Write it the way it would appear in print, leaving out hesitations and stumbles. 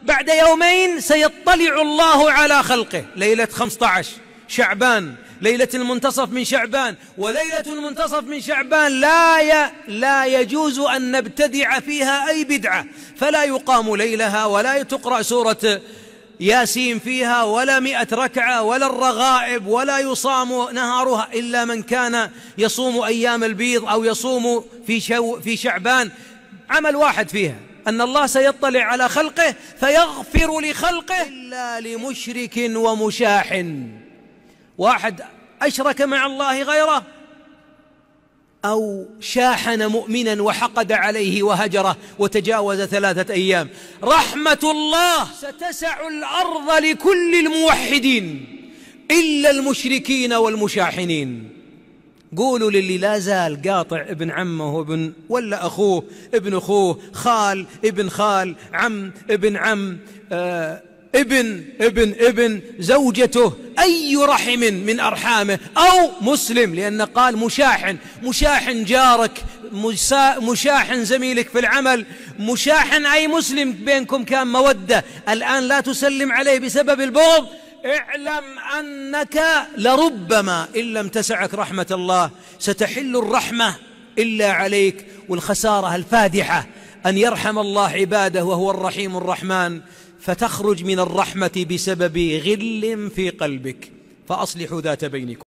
بعد يومين سيطلع الله على خلقه، ليلة 15 شعبان، ليلة المنتصف من شعبان. وليلة المنتصف من شعبان لا يجوز أن نبتدع فيها أي بدعة، فلا يقام ليلها ولا تقرأ سورة ياسين فيها ولا 100 ركعة ولا الرغائب، ولا يصام نهارها إلا من كان يصوم أيام البيض أو يصوم في شعبان. عمل واحد فيها أن الله سيطلع على خلقه فيغفر لخلقه إلا لمشرك ومشاح. واحد أشرك مع الله غيره أو شاحن مؤمنا وحقد عليه وهجره وتجاوز 3 أيام، رحمة الله ستسع الأرض لكل الموحدين إلا المشركين والمشاحنين. قولوا للي لا زال قاطع ابن عمه ولا أخوه ابن أخوه، خال ابن خال، عم ابن عم، ابن زوجته، أي رحم من أرحامه، أو مسلم، لأن قال مشاحن جارك، مشاحن زميلك في العمل، مشاحن أي مسلم بينكم كان مودة، الآن لا تسلم عليه بسبب البغض، اعلم أنك لربما إن لم تسعك رحمة الله ستحل الرحمة إلا عليك. والخسارة الفادحة أن يرحم الله عباده وهو الرحيم الرحمن، فتخرج من الرحمة بسبب غل في قلبك، فأصلحوا ذات بينكم.